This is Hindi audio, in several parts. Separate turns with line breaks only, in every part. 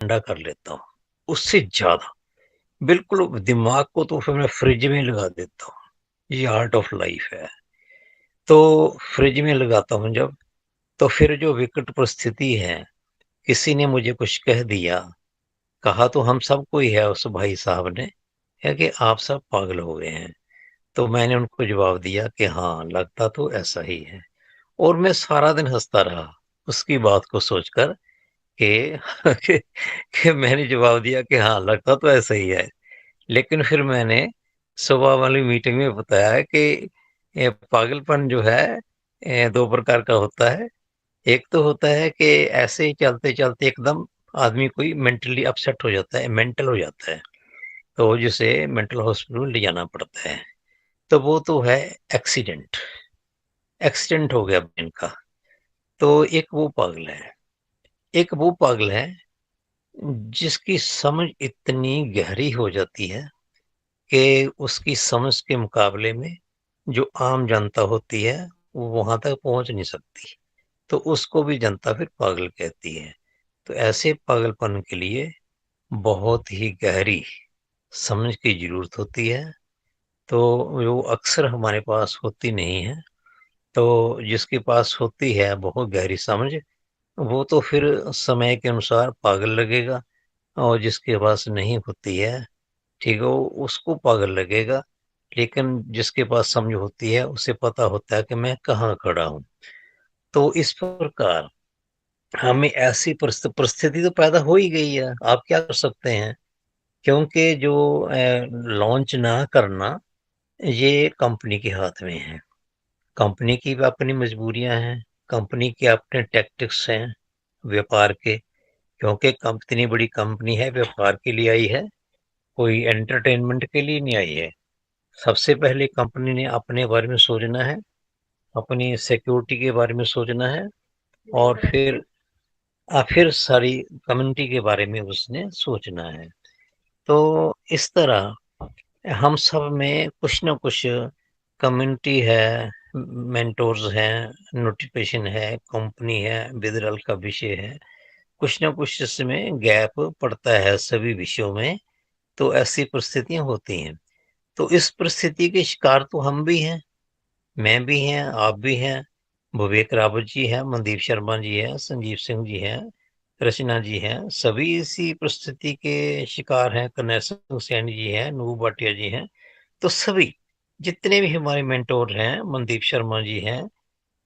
ठंडा कर लेता हूँ, उससे ज़्यादा। बिल्कुल दिमाग को तो फिर मैं फ्रिज में लगा देता हूँ, ये आर्ट ऑफ लाइफ है। तो फ्रिज में लगाता हूँ जब, तो फिर जो विकट परिस्थिति है, किसी ने मुझे कुछ कह दिया, कहा तो हम सबको ही है उस भाई साहब ने, है कि आप सब पागल हो गए हैं। तो मैंने उनको जवाब दिया कि हाँ, लगता तो ऐसा ही है। और मैं सारा दिन हँसता रहा, उसकी बात को सोचकर कि कि कि मैंने जवाब दिया कि हाँ, लगता तो ऐसा ही है। लेकिन फिर मैंने सुबह वाली मीटिंग में बताया कि पागलपन जो है 2 प्रकार का होता है। एक तो होता है कि ऐसे ही चलते-चलते एकदम आदमी कोई मेंटली अपसेट हो जाता है, मेंटल हो जाता है, तो जिसे मेंटल हॉस्पिटल ले जाना पड़ता है। तो वो तो है एक्सीडेंट, एक्सीडेंट हो गया ब्रेन का। तो एक वो पागल है, एक वो पागल है जिसकी समझ इतनी गहरी हो जाती है कि उसकी समझ के मुकाबले में जो आम जनता होती है, वो वहाँ तक पहुँच नहीं सकती। तो उसको भी जनता फिर पागल कहती है। तो ऐसे पागलपन के लिए बहुत ही गहरी समझ की ज़रूरत होती है, तो वो अक्सर हमारे पास होती नहीं है। तो जिसके पास होती है बहुत गहरी समझ, वो तो फिर समय के अनुसार पागल लगेगा, और जिसके पास नहीं होती है, ठीक है, वो उसको पागल लगेगा। लेकिन जिसके पास समझ होती है, उसे पता होता है कि मैं कहाँ खड़ा हूँ। तो इस प्रकार हमें ऐसी परिस्थिति तो पैदा हो ही गई है, आप क्या कर सकते हैं? क्योंकि जो लॉन्च ना करना, ये कंपनी के हाथ में है। कंपनी की भी अपनी मजबूरियाँ हैं, कंपनी के अपने टैक्टिक्स हैं व्यापार के, क्योंकि इतनी बड़ी कंपनी है, व्यापार के लिए आई है, कोई एंटरटेनमेंट के लिए नहीं आई है। सबसे पहले कंपनी ने अपने बारे में सोचना है, अपनी सिक्योरिटी के बारे में सोचना है, और फिर सारी कम्युनिटी के बारे में उसने सोचना है। तो इस तरह हम सब में कुछ न कुछ कम्युनिटी है, मेंटोर्स हैं, नोटिफिकेशन है, कंपनी है, विदरल का विषय है, कुछ न कुछ इसमें गैप पड़ता है सभी विषयों में, तो ऐसी परिस्थितियाँ होती हैं। तो इस परिस्थिति के शिकार तो हम भी हैं, मैं भी हैं, आप भी हैं, विवेक रावत जी हैं, मनदीप शर्मा जी हैं, संजीव सिंह जी हैं, रचना जी हैं, सभी इसी परिस्थिति के शिकार हैं, कर्नैल सिंह सैनी जी हैं, नूर भाटिया जी हैं। तो सभी जितने भी हमारे मेंटोर हैं, मनदीप शर्मा जी हैं,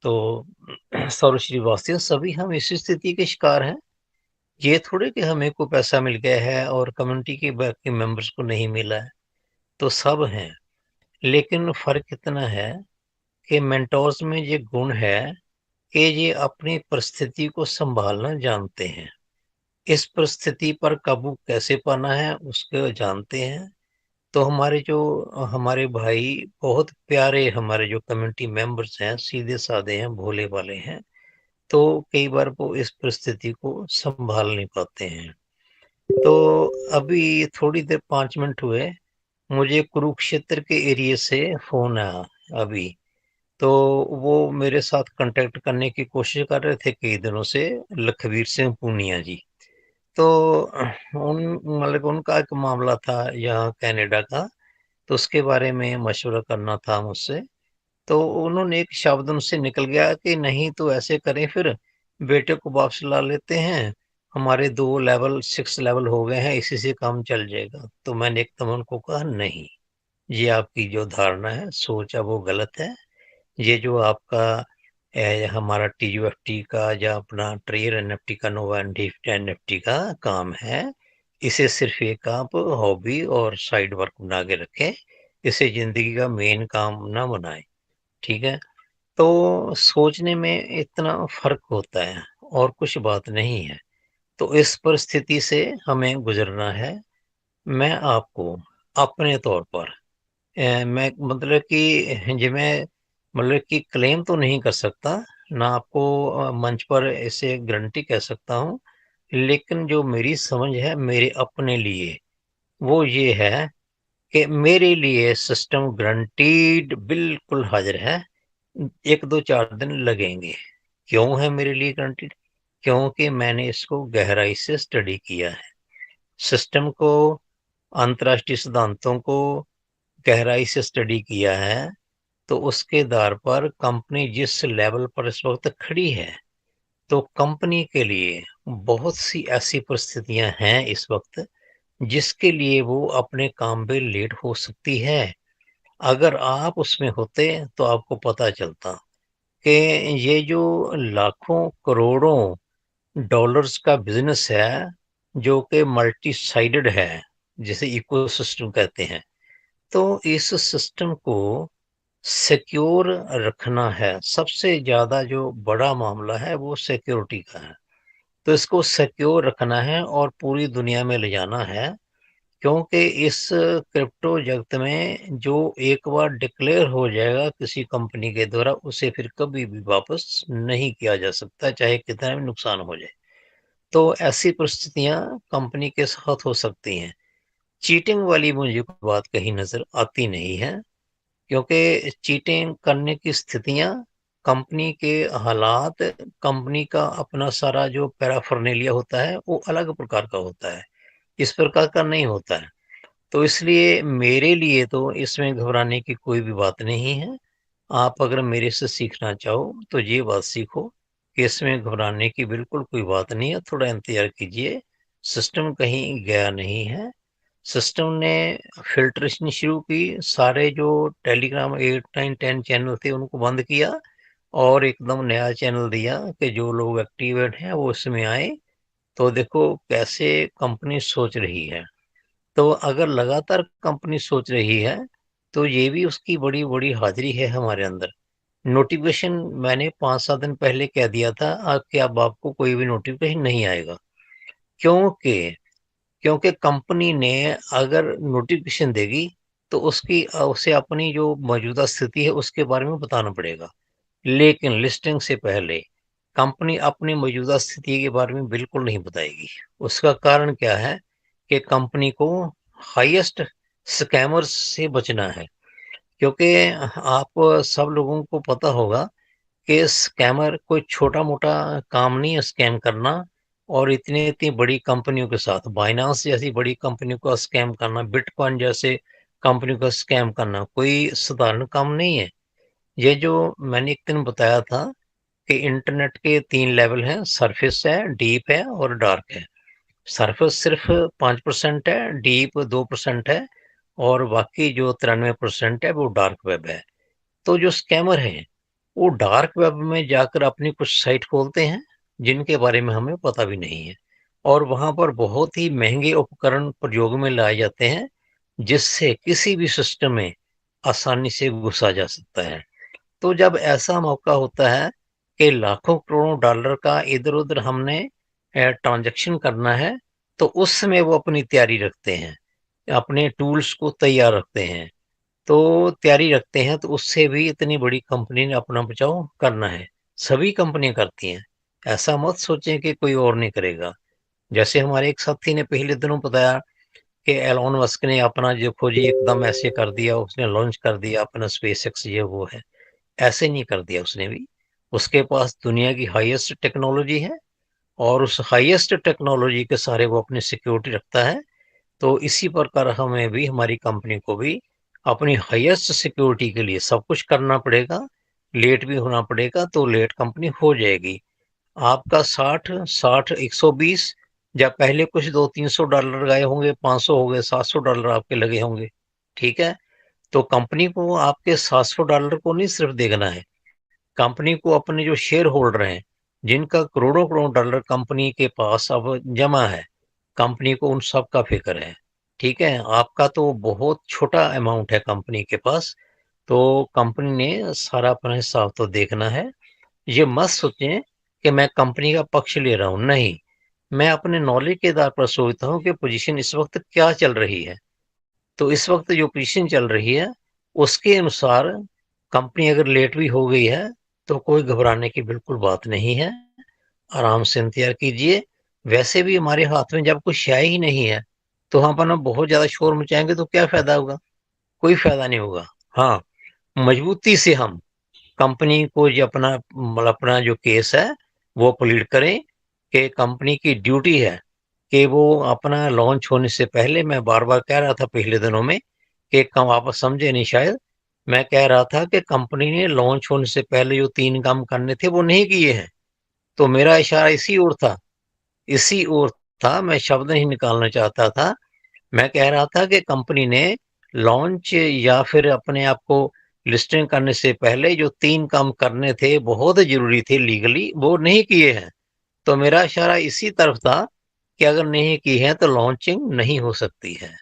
तो सौरभ श्रीवास्तव, सभी हम इसी स्थिति के शिकार हैं। ये थोड़े कि हमें को पैसा मिल गया है और कम्युनिटी के बाकी मेंबर्स को नहीं मिला है, तो सब हैं। लेकिन फ़र्क इतना है कि मेंटोर्स में ये गुण है कि ये अपनी परिस्थिति को सँभालना जानते हैं। इस परिस्थिति पर काबू कैसे पाना है उसको जानते हैं। तो हमारे भाई बहुत प्यारे, हमारे जो कम्युनिटी मेंबर्स हैं, सीधे-साधे हैं, भोले-भाले हैं, तो कई बार वो इस परिस्थिति को सँभाल नहीं पाते हैं। तो अभी थोड़ी देर 5 मिनट हुए, मुझे कुरुक्षेत्र के एरिया से फ़ोन आया अभी। तो वो मेरे साथ कॉन्टैक्ट करने की कोशिश कर रहे थे कई दिनों से, लखवीर सिंह पूनिया जी। तो उन मतलब उनका एक मामला था यहाँ कनाडा का, तो उसके बारे में मशवरा करना था मुझसे। तो उन्होंने एक शब्द उनसे निकल गया कि नहीं तो ऐसे करें फिर, बेटे को वापस ला लेते हैं, हमारे 2 लेवल 6 लेवल हो गए हैं, इसी से काम चल जाएगा। तो मैंने एकदम उनको कहा नहीं, ये आपकी जो धारणा है, सोच है, वो गलत है। ये जो आपका हमारा टीयूएफटी का या अपना ट्रेयर एनएफटी का, नोवा एनएफटी का काम है, इसे सिर्फ एक आप हॉबी और साइड वर्क बना के रखें, इसे ज़िंदगी का मेन काम ना बनाएँ, ठीक है? तो सोचने में इतना फ़र्क होता है और कुछ बात नहीं है। तो इस परिस्थिति से हमें गुज़रना है। मैं आपको अपने तौर पर मैं मतलब कि जी मैं मतलब कि क्लेम तो नहीं कर सकता, ना आपको मंच पर ऐसे गारंटी कह सकता हूँ, लेकिन जो मेरी समझ है मेरे अपने लिए, वो ये है कि मेरे लिए सिस्टम गारंटीड बिल्कुल हाज़िर है। 1, 2, 4 दिन लगेंगे। क्यों है मेरे लिए गारंटीड? क्योंकि मैंने इसको गहराई से स्टडी किया है। सिस्टम को, अंतर्राष्ट्रीय सिद्धांतों को गहराई से स्टडी किया है, तो उसके आधार पर कंपनी जिस लेवल पर इस वक़्त खड़ी है, तो कंपनी के लिए बहुत सी ऐसी परिस्थितियाँ हैं इस वक़्त, जिसके लिए वो अपने काम पे लेट हो सकती है। अगर आप उसमें होते, तो आपको पता चलता कि ये जो लाखों, करोड़ों डॉलर्स का बिज़नेस है, जो कि मल्टी साइडेड है, जिसे इकोसिस्टम कहते हैं। तो इस सिस्टम को सिक्योर रखना है। सबसे ज़्यादा जो बड़ा मामला है, वो सिक्योरिटी का है। तो इसको सिक्योर रखना है और पूरी दुनिया में ले जाना है, क्योंकि इस क्रिप्टो जगत में जो एक बार डिक्लेयर हो जाएगा किसी कंपनी के द्वारा, उसे फिर कभी भी वापस नहीं किया जा सकता, चाहे कितना भी नुकसान हो जाए। तो ऐसी परिस्थितियाँ कंपनी के साथ हो सकती हैं। चीटिंग वाली मुझे कोई बात कहीं नज़र आती नहीं है, क्योंकि चीटिंग करने की स्थितियाँ, कंपनी के हालात, कंपनी का अपना सारा जो पैराफर्नेलिया होता है, वो अलग प्रकार का होता है, इस प्रकार का नहीं होता है। तो इसलिए मेरे लिए तो इसमें घबराने की कोई भी बात नहीं है। आप अगर मेरे से सीखना चाहो, तो ये बात सीखो कि इसमें घबराने की बिल्कुल कोई बात नहीं है, थोड़ा इंतज़ार कीजिए, सिस्टम कहीं गया नहीं है। सिस्टम ने फ़िल्ट्रेशन शुरू की, सारे जो टेलीग्राम 8, 9, 10 चैनल थे, उनको बंद किया और एकदम नया चैनल दिया कि जो लोग एक्टिवेट हैं, वो इसमें आएँ। तो देखो कैसे कंपनी सोच रही है। तो अगर लगातार कंपनी सोच रही है, तो ये भी उसकी बड़ी-बड़ी हाज़िरी है हमारे अंदर। नोटिफ़िकेशन मैंने 5-7 दिन पहले कह दिया था कि अब आपको कोई भी नोटिफ़िकेशन नहीं आएगा। क्योंकि क्योंकि कंपनी ने अगर नोटिफ़िकेशन देगी, तो उसे अपनी जो मौजूदा स्थिति है, उसके बारे में बताना पड़ेगा। लेकिन लिस्टिंग से पहले कंपनी अपनी मौजूदा स्थिति के बारे में बिल्कुल नहीं बताएगी। उसका कारण क्या है कि कंपनी को हाईएस्ट स्कैमर्स से बचना है, क्योंकि आप सब लोगों को पता होगा कि स्कैमर कोई छोटा-मोटा काम नहीं है स्कैम करना, और इतनी-इतनी बड़ी कंपनियों के साथ, बाइनेंस जैसी बड़ी कंपनियों को स्कैम करना, बिटकॉइन जैसे कंपनियों को स्कैम करना, कोई साधारण काम नहीं है। ये जो मैंने एक दिन बताया था कि इंटरनेट के 3 लेवल हैं, सरफेस है, डीप है और डार्क है। सरफेस सिर्फ़ 5% है, डीप 2% है और बाकी जो 93% है, वो डार्क वेब है। तो जो स्कैमर हैं, वो डार्क वेब में जाकर अपनी कुछ साइट खोलते हैं, जिनके बारे में हमें पता भी नहीं है, और वहाँ पर बहुत ही महँगे उपकरण प्रयोग में लाए जाते हैं, जिससे किसी भी सिस्टम में आसानी से घुसा जा सकता है। तो जब ऐसा मौका होता है कि लाखों करोड़ों डॉलर का इधर-उधर हमने ट्रांज़ैक्शन करना है, तो उस समय वो अपनी तैयारी रखते हैं, अपने टूल्स को तैयार रखते हैं। तो तैयारी रखते हैं, तो उससे भी इतनी बड़ी कंपनी ने अपना बचाव करना है। सभी कंपनियाँ करती हैं। ऐसा मत सोचें कि कोई और नहीं करेगा। जैसे हमारे एक साथी ने पिछले दिनों बताया कि एलोन मस्क ने अपना देखो जी एकदम ऐसे कर दिया, उसने लॉन्च कर दिया अपना स्पेसएक्स, ये वो है। ऐसे नहीं कर दिया उसने भी। उसके पास दुनिया की हाईएस्ट टेक्नोलॉजी है और उस हाईएस्ट टेक्नोलॉजी के सहारे वो अपनी सिक्योरिटी रखता है। तो इसी प्रकार हमें भी, हमारी कंपनी को भी अपनी हाईएस्ट सिक्योरिटी के लिए सब कुछ करना पड़ेगा, लेट भी होना पड़ेगा, तो लेट कंपनी हो जाएगी। आपका 60, 120 या पहले कुछ $200-300 गए होंगे, 500 हो गए, $700 आपके लगे होंगे, ठीक है? तो कंपनी को आपके $700 को नहीं सिर्फ देखना है, कंपनी को अपने जो शेयर होल्डर हैं, जिनका करोड़ों-करोड़ों डॉलर कंपनी के पास अब जमा है, कंपनी को उन सब का फ़िक्र है, ठीक है? आपका तो बहुत छोटा अमाउंट है कंपनी के पास, तो कंपनी ने सारा अपना हिसाब तो देखना है। ये मत सोचें कि मैं कंपनी का पक्ष ले रहा हूँ, नहीं। मैं अपने नॉलेज के आधार पर सोचता हूँ कि पोज़ीशन इस वक़्त क्या चल रही है। तो इस वक़्त जो पोज़ीशन चल रही है, उसके अनुसार कंपनी अगर लेट भी हो गई है, तो कोई घबराने की बिल्कुल बात नहीं है। आराम से इंतज़ार कीजिए। वैसे भी हमारे हाथ में जब कुछ है ही नहीं है, तो हम अपना बहुत ज़्यादा शोर मचाएँगे तो क्या फ़ायदा होगा? कोई फ़ायदा नहीं होगा। हाँ, मज़बूती से हम कंपनी को ये अपना मतलब अपना जो केस है, वो प्लीड करें कि कंपनी की ड्यूटी है कि वो अपना लॉन्च होने से पहले, मैं बार-बार कह रहा था पिछले दिनों में कि कम आप समझे नहीं शायद, मैं कह रहा था कि कंपनी ने लॉन्च होने से पहले जो 3 काम करने थे वो नहीं किए हैं। तो मेरा इशारा इसी ओर था, मैं शब्द नहीं निकालना चाहता था। मैं कह रहा था कि कंपनी ने लॉन्च या फिर अपने आप को लिस्टिंग करने से पहले जो 3 काम करने थे, बहुत ज़रूरी थे लीगली, वो नहीं किए हैं। तो मेरा इशारा इसी तरफ था कि अगर नहीं की है तो लॉन्चिंग नहीं हो सकती है।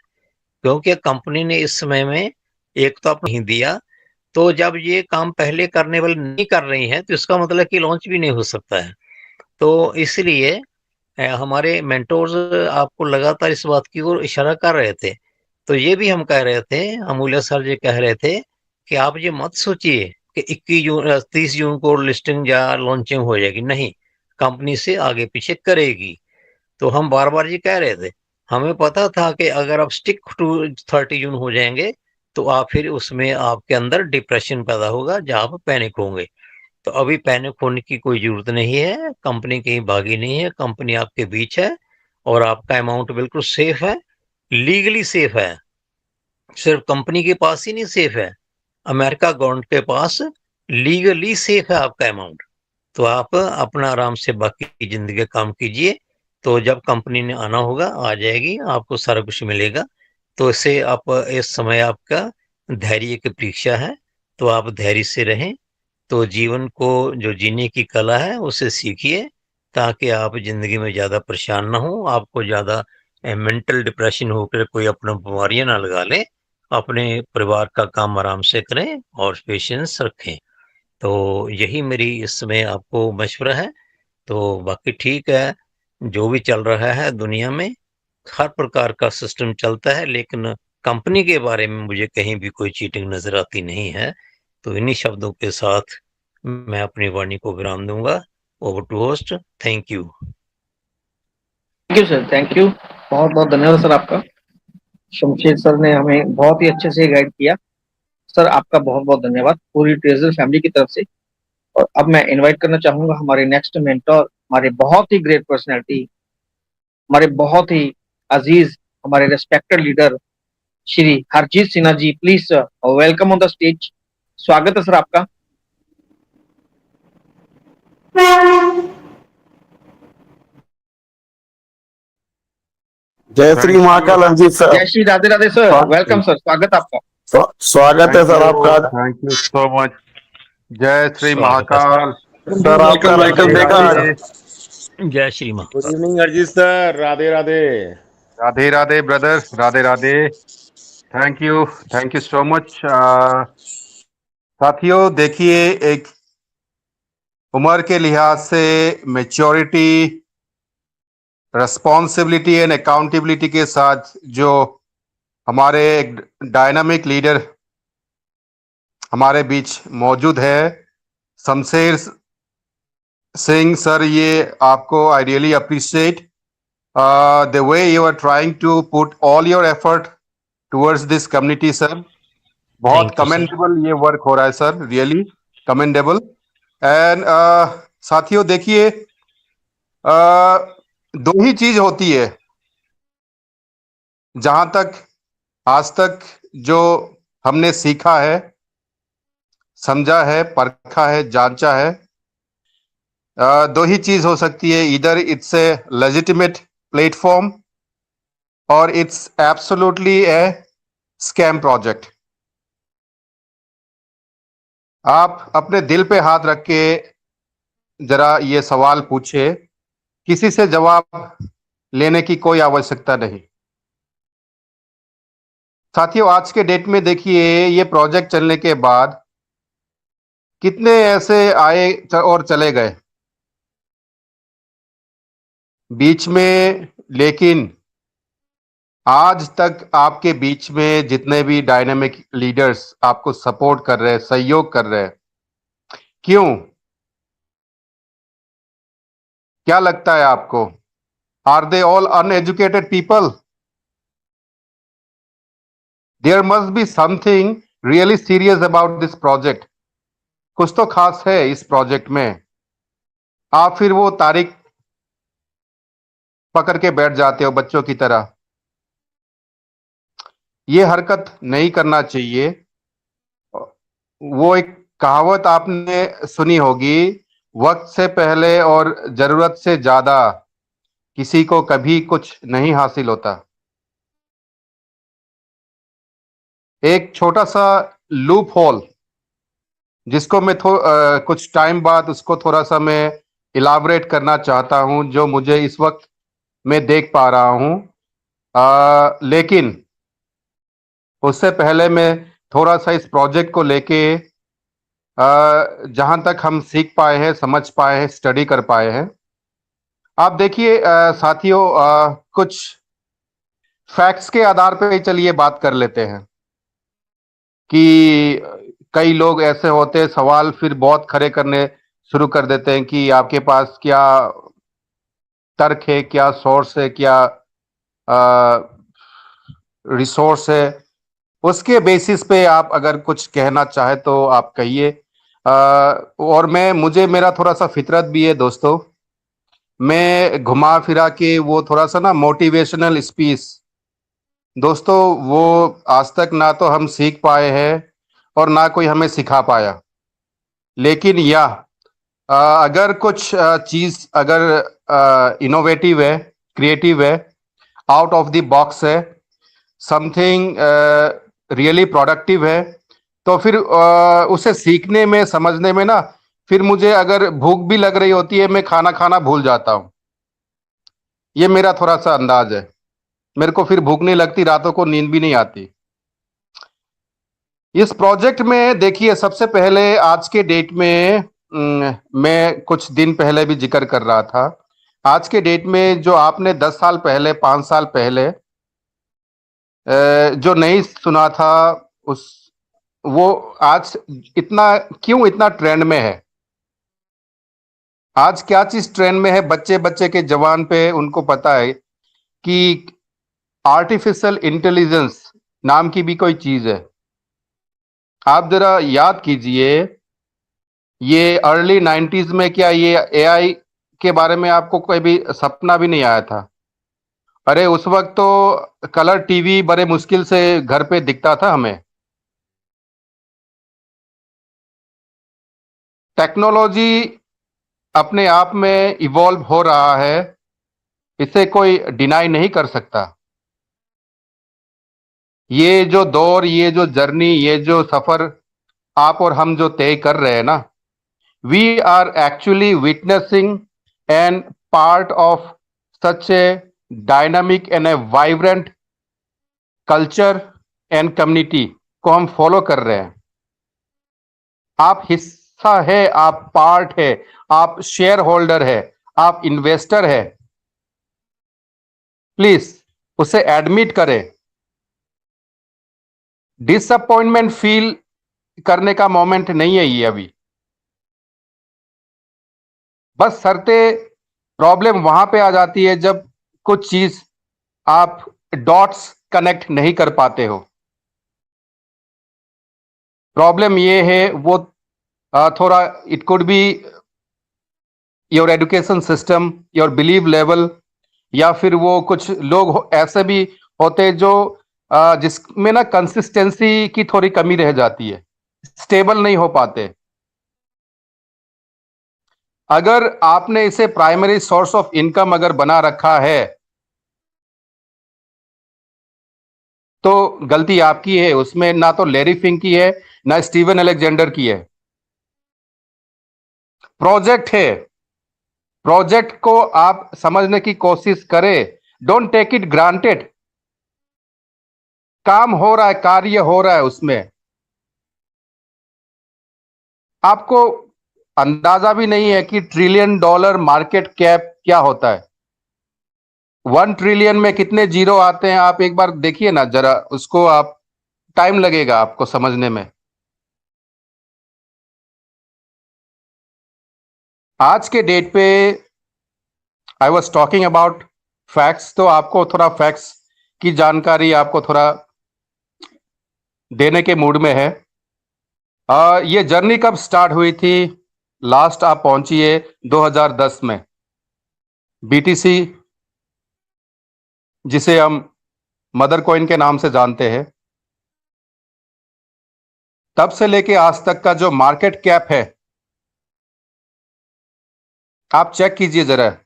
क्योंकि कंपनी ने इस समय में एक तो नहीं दिया, तो जब ये काम पहले करने वाले नहीं कर रही हैं, तो इसका मतलब कि लॉन्च भी नहीं हो सकता है। तो इसलिए हमारे मेंटोर्स आपको लगातार इस बात की ओर इशारा कर रहे थे। तो ये भी हम कह रहे थे, अमूल्य सर जी कह रहे थे कि आप ये मत सोचिए कि 30 जून को लिस्टिंग या लॉन्चिंग हो जाएगी, नहीं, कंपनी से आगे पीछे करेगी। तो हम बार-बार ये कह रहे थे। हमें पता था कि अगर आप स्टिक टू 30 जून हो जाएँगे, तो आप फिर उसमें आपके अंदर डिप्रेशन पैदा होगा, जहाँ आप पैनिक होंगे। तो अभी पैनिक होने की कोई ज़रूरत नहीं है, कंपनी कहीं भागी नहीं है, कंपनी आपके बीच है और आपका अमाउंट बिल्कुल सेफ है, लीगली सेफ है। सिर्फ कंपनी के पास ही नहीं सेफ है, अमेरिका गवर्नमेंट के पास लीगली सेफ है आपका अमाउंट। तो आप अपना आराम से बाकी की ज़िंदगी का काम कीजिए, तो जब कंपनी ने आना होगा, आ जाएगी, आपको सारा कुछ मिलेगा। तो इससे आप इस समय आपका धैर्य की परीक्षा है, तो आप धैर्य से रहें। तो जीवन को जो जीने की कला है उसे सीखिए ताकि आप ज़िंदगी में ज़्यादा परेशान ना हों, आपको ज़्यादा मेंटल डिप्रेशन होकर कोई अपना बीमारियाँ ना लगा लें। अपने परिवार का काम आराम से करें और पेशेंस रखें। तो यही मेरी इस समय आपको मशवरा है। तो बाकी ठीक है, जो भी चल रहा है दुनिया में, हर प्रकार का सिस्टम चलता है, लेकिन कंपनी के बारे में मुझे कहीं भी कोई चीटिंग नज़र आती नहीं है। तो इन्हीं शब्दों के साथ मैं अपनी वाणी को विराम दूँगा। Over to host, thank you.
Thank you sir, thank you. बहुत-बहुत धन्यवाद सर आपका। शमशेर सर ने हमें बहुत ही अच्छे से गाइड किया। सर आपका बहुत-बहुत धन्यवाद पूरी ट्रेज़र फैमिली की तरफ से। और अब मैं इनवाइट करना चाहूँगा हमारे नेक्स्ट मेंटर, हमारे बहुत ही ग्रेट पर्सनैलिटी, हमारे बहुत ही अज़ीज़, हमारे respected leader Shri Harjeet Sinha ji, please sir welcome on the stage. स्वागत है सर आपका।
जय श्री महाकाल रंजीत सर।
जय Shri Radhe Radhe sir, welcome sir, स्वागत आपका।
स्वागत है सर आपका।
Thank you so much. जय श्री
स्वागत है
महाकाल।
सर आपका राइकल देखा आज।
जय Shri
good
Mahakal.
Evening Arijit sir, Radhe Radhe.
Radhe Radhe brother, Radhe Radhe. Thank you so much. साथियों देखिए, एक उम्र के लिहाज से मैच्योरिटी, रिस्पॉन्सिबिलिटी एंड अकाउंटेबिलिटी के साथ जो हमारे एक डायनामिक लीडर हमारे बीच मौजूद है, शमशेर सिंह सर, ये आपको I really appreciate the way you are trying to put all your effort towards this community sir. बहुत
थैंक यू सर।
कमेंडेबल ये वर्क हो रहा है सर, रियली कमेंडेबल। एंड साथियों देखिए, दो ही चीज होती है जहां तक आज तक जो हमने सीखा है, समझा है, परखा है, जांचा है। दो ही चीज हो सकती है, इधर इट्स ए लेजिटिमेट प्लेटफॉर्म और it's absolutely A scam project. आप अपने दिल पे हाथ रख के जरा ये सवाल पूछे, किसी से जवाब लेने की कोई आवश्यकता नहीं। साथियों आज के डेट में देखिए, ये प्रोजेक्ट चलने के बाद कितने ऐसे आए और चले गए बीच में, लेकिन आज तक आपके बीच में जितने भी डायनामिक लीडर्स आपको सपोर्ट कर रहे हैं, सहयोग कर रहे हैं, क्यों? क्या लगता है आपको? Are they all uneducated people? There must be something really serious about this project. कुछ तो खास है इस प्रोजेक्ट में। आप फिर वो तारीख पकड़ के बैठ जाते हो बच्चों की तरह। ये हरकत नहीं करना चाहिए। वो एक कहावत आपने सुनी होगी, वक्त से पहले और जरूरत से ज्यादा किसी को कभी कुछ नहीं हासिल होता। एक छोटा सा लूप होल जिसको मैं कुछ टाइम बाद उसको थोड़ा सा मैं इलाबरेट करना चाहता हूं, जो मुझे इस वक्त मैं देख पा रहा हूं। लेकिन उससे पहले मैं थोड़ा सा इस प्रोजेक्ट को लेके जहां तक हम सीख पाए हैं, समझ पाए हैं, स्टडी कर पाए हैं। आप देखिए साथियों, कुछ फैक्ट्स के आधार पे चलिए बात कर लेते हैं कि कई लोग ऐसे होते हैं, सवाल फिर बहुत खड़े करने शुरू कर देते हैं कि आपके पास क्या तर्क है, क्या सोर्स है, क्या रिसोर्स है। उसके बेसिस पे आप अगर कुछ कहना चाहे तो आप कहिए। और मैं मुझे मेरा थोड़ा सा फितरत भी है दोस्तों, मैं घुमा फिरा के वो थोड़ा सा ना मोटिवेशनल स्पीच दोस्तों, वो आज तक ना तो हम सीख पाए हैं और ना कोई हमें सिखा पाया। लेकिन अगर कुछ चीज अगर इनोवेटिव है, क्रिएटिव है, आउट ऑफ द बॉक्स है, समथिंग रियली प्रोडक्टिव है, तो फिर उसे सीखने में, समझने में ना, फिर मुझे अगर भूख भी लग रही होती है, मैं खाना खाना भूल जाता हूँ। ये मेरा थोड़ा सा अंदाज है। मेरे को फिर भूख नहीं लगती, रातों को नींद भी नहीं आती। इस प्रोजेक्ट में देखिए, सबसे पहले आज के डेट में मैं कुछ दिन पहले भी जिक्र कर रहा था, आज के डेट में जो आपने 10 साल पहले, 5 साल पहले जो नहीं सुना था, उस वो आज इतना क्यों इतना ट्रेंड में है? आज क्या चीज ट्रेंड में है? बच्चे बच्चे के जवान पे उनको पता है कि आर्टिफिशियल इंटेलिजेंस नाम की भी कोई चीज है। आप जरा याद कीजिए, ये अर्ली 90s में क्या ये एआई के बारे में आपको कोई भी सपना भी नहीं आया था? अरे उस वक्त तो कलर टीवी बड़े मुश्किल से घर पे दिखता था हमें। टेक्नोलॉजी अपने आप में इवॉल्व हो रहा है, इसे कोई डिनाई नहीं कर सकता। ये जो दौर, ये जो जर्नी, ये जो सफर आप और हम जो तय कर रहे हैं ना, we are actually witnessing and part of such a dynamic and a vibrant culture and community को हम फॉलो कर रहे हैं। आप हिस्सा है, आप पार्ट है, आप शेयर होल्डर है, आप इन्वेस्टर है। प्लीज उसे एडमिट करें। डिसअपॉइंटमेंट फील करने का मोमेंट नहीं है ये अभी। बस शर्ते, प्रॉब्लम वहां पे आ जाती है जब कुछ चीज आप डॉट्स कनेक्ट नहीं कर पाते हो। प्रॉब्लम ये है वो थोड़ा, it could be your education system, your believe level, या फिर वो कुछ लोग ऐसे भी होते हैं जो जिसमें ना कंसिस्टेंसी की थोड़ी कमी रह जाती है, स्टेबल नहीं हो पाते। अगर आपने इसे प्राइमरी सोर्स ऑफ इनकम अगर बना रखा है तो गलती आपकी है। उसमें ना तो लैरी फिंक की है, ना स्टीवन अलेक्जेंडर की है। प्रोजेक्ट है, प्रोजेक्ट को आप समझने की कोशिश करें। Don't take it granted. काम हो रहा है, कार्य हो रहा है, उसमें आपको अंदाजा भी नहीं है कि ट्रिलियन डॉलर मार्केट कैप क्या होता है। 1 ट्रिलियन में कितने जीरो आते हैं आप एक बार देखिए ना जरा उसको। आप, टाइम लगेगा आपको समझने में। आज के डेट पे I was talking about facts, तो आपको थोड़ा फैक्ट्स की जानकारी आपको थोड़ा देने के मूड में है। ये जर्नी कब स्टार्ट हुई थी? लास्ट आप पहुंची है 2010 में, बीटीसी जिसे हम मदर कॉइन के नाम से जानते हैं, तब से लेके आज तक का जो मार्केट कैप है, आप चेक कीजिए जरा।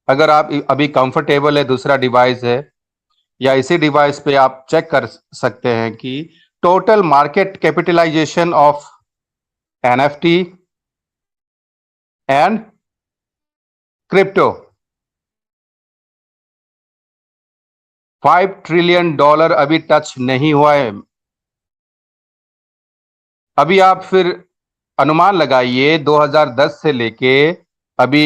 अगर आप अभी कंफर्टेबल है, दूसरा डिवाइस है या इसी डिवाइस पे आप चेक कर सकते हैं कि total market capitalization of NFT and crypto $5 trillion अभी टच नहीं हुआ है। अभी आप फिर अनुमान लगाइए, 2010 से लेके अभी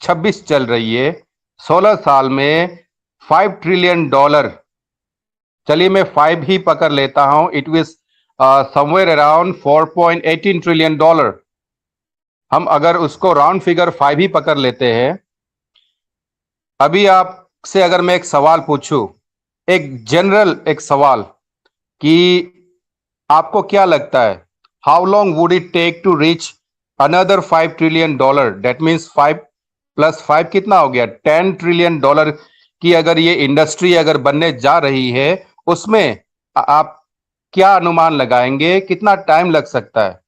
26 चल रही है, 16 साल में $5 ट्रिलियन। चलिए मैं 5 ही पकड़ लेता हूं, it was somewhere around $4.18 trillion. हम अगर उसको राउंड फिगर 5 ही पकड़ लेते हैं, अभी आपसे अगर मैं एक सवाल पूछूं, एक जनरल एक सवाल, कि आपको क्या लगता है, how long would it take to reach another $5 trillion? That means 5 + 5 कितना हो गया, $10 ट्रिलियन की अगर ये इंडस्ट्री अगर बनने जा रही है, उसमें आप क्या अनुमान लगाएंगे, कितना टाइम लग सकता है?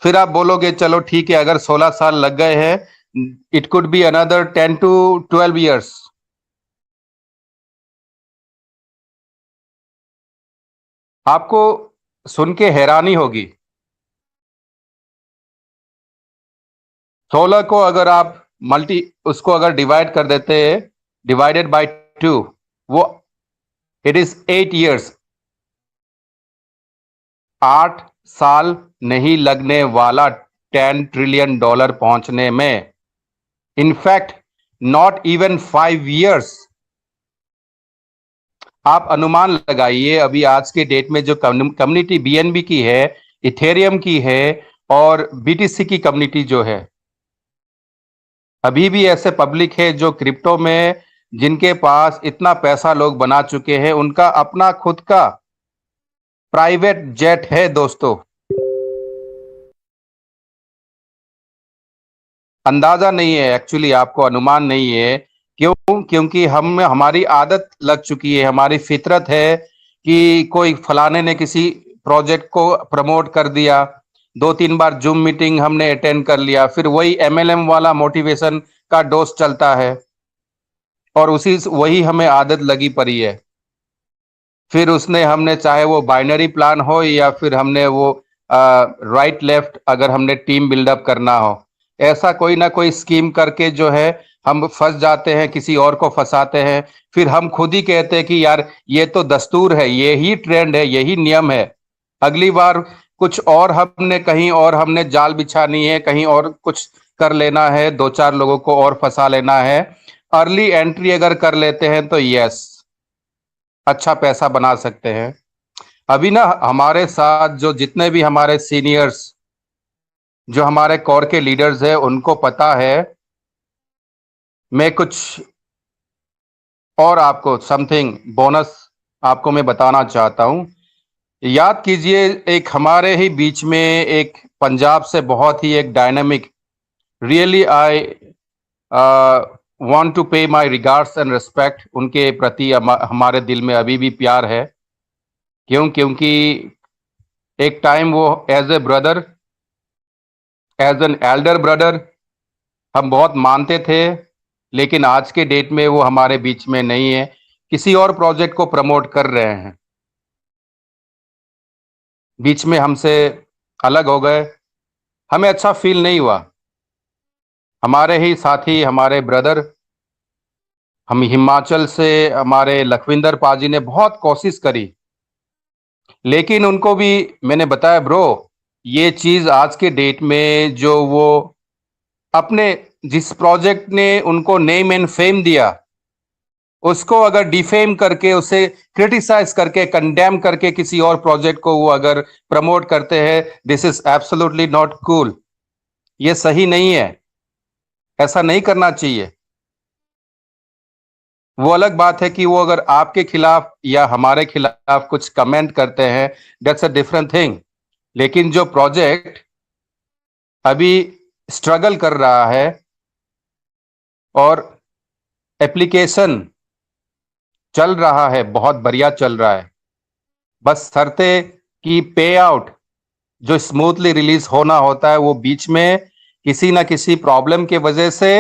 फिर आप बोलोगे चलो ठीक है, अगर 16 साल लग गए हैं, it could be another 10 to 12 years। आपको सुन के हैरानी होगी, 16 को अगर आप उसको अगर डिवाइड कर देते हैं, डिवाइडेड बाय 2, वो इट इज 8 years। 8 साल नहीं लगने वाला $10 ट्रिलियन पहुंचने में। In fact not even 5 years। आप अनुमान लगाइए, अभी आज के डेट में जो कम्युनिटी बीएनबी की है, इथेरियम की है और बीटीसी की कम्युनिटी जो है, अभी भी ऐसे पब्लिक है जो क्रिप्टो में, जिनके पास इतना पैसा लोग बना चुके हैं, उनका अपना खुद का प्राइवेट जेट है दोस्तों। अंदाजा नहीं है, एक्चुअली आपको अनुमान नहीं है। क्यों? क्योंकि हमारी आदत लग चुकी है, हमारी फितरत है कि कोई फलाने ने किसी प्रोजेक्ट को प्रमोट कर दिया, 2-3 बार जूम मीटिंग हमने अटेंड कर लिया, फिर वही एमएलएम वाला मोटिवेशन का डोज चलता है और वही हमें आदत लगी पड़ी है। फिर उसने हमने, चाहे वो बाइनरी प्लान हो या फिर हमने वो राइट लेफ्ट, अगर हमने टीम बिल्डअप करना हो, ऐसा कोई ना कोई स्कीम करके जो है हम फंस जाते हैं, किसी और को फंसाते हैं। फिर हम खुद ही कहते हैं कि यार ये तो दस्तूर है, यही ट्रेंड है, यही नियम है। अगली बार कुछ और हमने कहीं और हमने जाल बिछानी है, कहीं और कुछ कर लेना है, 2-4 लोगों को और फंसा लेना है। अर्ली एंट्री अगर कर लेते हैं तो यस, अच्छा पैसा बना सकते हैं। अभी ना हमारे साथ जो जितने भी हमारे सीनियर्स, जो हमारे कोर के लीडर्स हैं, उनको पता है। मैं कुछ और आपको समथिंग बोनस आपको मैं बताना चाहता हूं। याद कीजिए, एक हमारे ही बीच में एक पंजाब से बहुत ही एक dynamic, really I want to pay my regards and respect, उनके प्रति हमारे दिल में अभी भी प्यार है। क्यों? क्योंकि एक टाइम वो as a brother, as an elder brother हम बहुत मानते थे, लेकिन आज के डेट में वो हमारे बीच में नहीं है, किसी और प्रोजेक्ट को प्रमोट कर रहे हैं, बीच में हमसे अलग हो गए। हमें अच्छा फील नहीं हुआ। हमारे ही साथी, हमारे ब्रदर, हम हिमाचल से हमारे लखविंदर पाजी ने बहुत कोशिश करी, लेकिन उनको भी मैंने बताया, ब्रो ये चीज आज के डेट में जो वो अपने जिस प्रोजेक्ट ने उनको नेम एंड फेम दिया, उसको अगर डिफेम करके, उसे क्रिटिसाइज करके, कंडेम करके किसी और प्रोजेक्ट को वो अगर प्रमोट करते हैं, this is absolutely not cool. ये सही नहीं है, ऐसा नहीं करना चाहिए। वो अलग बात है कि वो अगर आपके खिलाफ या हमारे खिलाफ कुछ कमेंट करते हैं, दैट्स अ डिफरेंट थिंग। लेकिन जो प्रोजेक्ट अभी स्ट्रगल कर रहा है और एप्लीकेशन चल रहा है, बहुत बढ़िया चल रहा है। बस शर्ते कि पे आउट जो स्मूथली रिलीज होना होता है वो बीच में किसी ना किसी प्रॉब्लम के वजह से